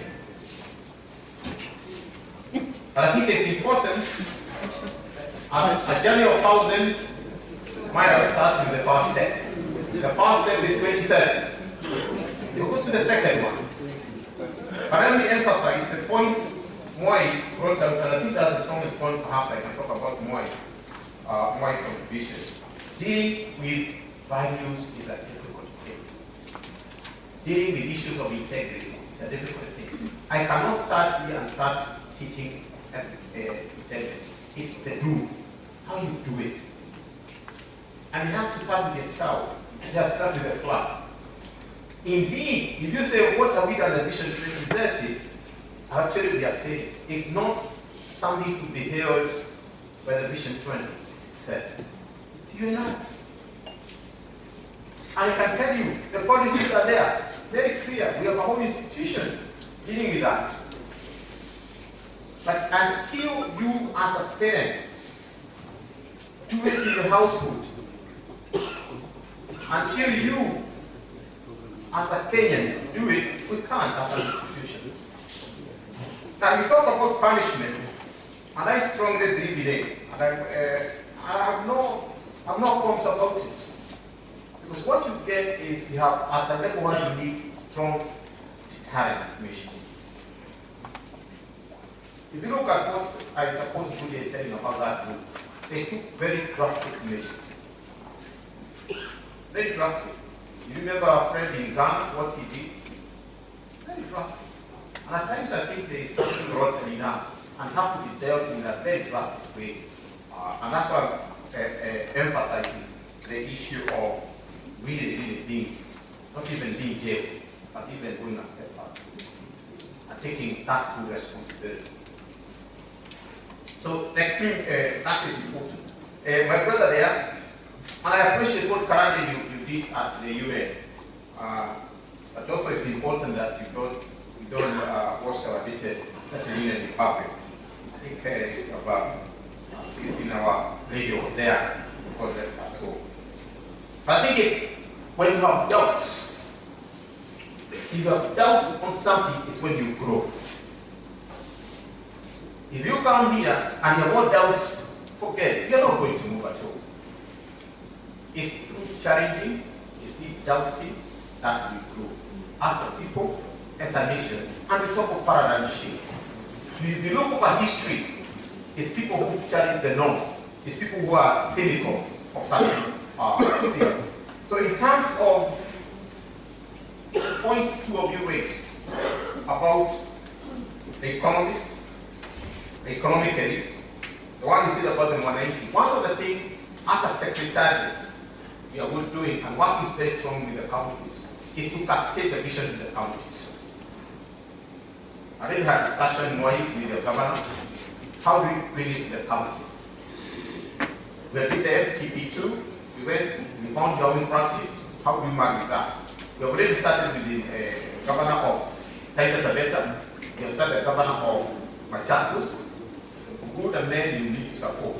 And I think it's important, a journey of 1,000 miles starts with the first step. The first step is 2030. You go to the second one. But let me emphasize the point Moi brought out, and I think that's the strongest point perhaps I can talk about Moi contribution. Dealing with values is a difficult thing. Dealing with issues of integrity is a difficult thing. I cannot start here and start teaching integrity. It's the do, how you do it. And it has to start with a child. It has to start with a class. Indeed, if you say, what have we done at Vision 2030? Actually, we are failing. If not something to be held by the Vision 2030. It's you and I. And I can tell you, the policies are there, very clear. We have our own institution dealing with that. But until you as a parent do it in the household, until you as a Kenyan do it, we can't as an institution. Now you talk about punishment, and I strongly believe in it. And I have no qualms about it. Because what you get is you have at the level where you need strong deterrent measures. If you look at what I suppose Julia is telling about that group, they took very drastic measures. Very drastic. You remember our friend in Ghana, what he did? Very drastic. And at times I think there is something rotten in us and have to be dealt in a very drastic way. And that's why I'm emphasizing the issue of really being, not even being jailed, but even going a step further and taking that full responsibility. So the extreme, that is important. My brother there, and I appreciate what Karanja you did at the UN. But also it's important that you don't watch our detail that the UN in public. I think about at least in our radio was there because that's so. But I think it's when you have doubts. If you have doubts on something, it's when you grow. If you come here and you have more doubts, forget it. You're not going to move at all. It's through challenging, it's through doubting that we grow. As a people, as a nation, and we talk of paradigm shift. If you look over history, it's people who challenge the norm. It's people who are cynical of certain things. So in terms of point 2 of you raised about the economists, the economic elite, the one you see the bottom 180. One of the things, as a secretariat, we are good doing, and what is very strong with the counties, is to cascade the vision to the counties. I already had discussion with the governor. How do we bring it to the county? We did the FTP2, we found the project. How do we manage that? We already started with the governor of Taita Taveta, we have started the governor of Machakos. Good and then you need to support.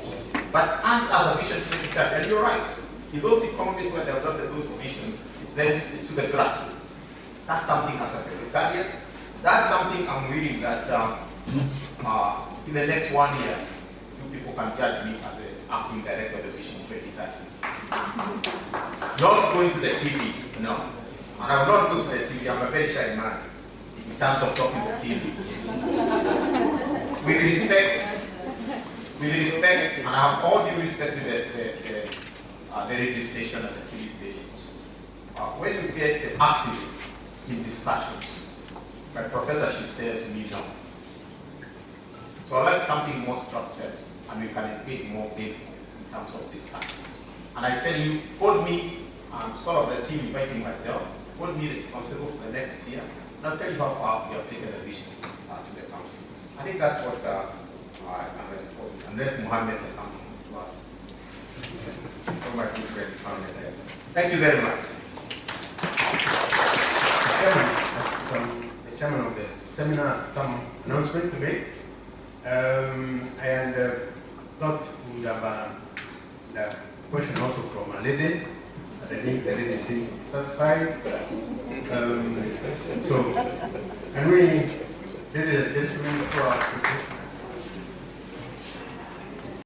But as a vision secretary, and you're right, in those economies where they have adopted those visions, then to the grassroots. That's something as a secretariat. That's something I'm willing that in the next 1 year, you people can judge me as the acting director of the Vision 2030. Not going to the TV, no. And I will not go to the TV. I'm a very shy man in terms of talking to TV. With respect, and I have all due respect to the radio station and the TV stations. When you get activists in discussions, my professorship tells me no. So I like something more structured, and we can engage more painful in terms of discussions. And I tell you, hold me, I'm sort of the team inviting myself, hold me responsible for the next year, and I'll tell you how far we have taken the vision to the countries. I think that's what I can respond, unless Mohammed has something to ask. So my good friend, Mohammed. Thank you very much. The chairman of the seminar, some announcement to make. And thought we would have the question also from a lady, but I think the lady seems satisfied. So, can we, ladies and gentlemen, for our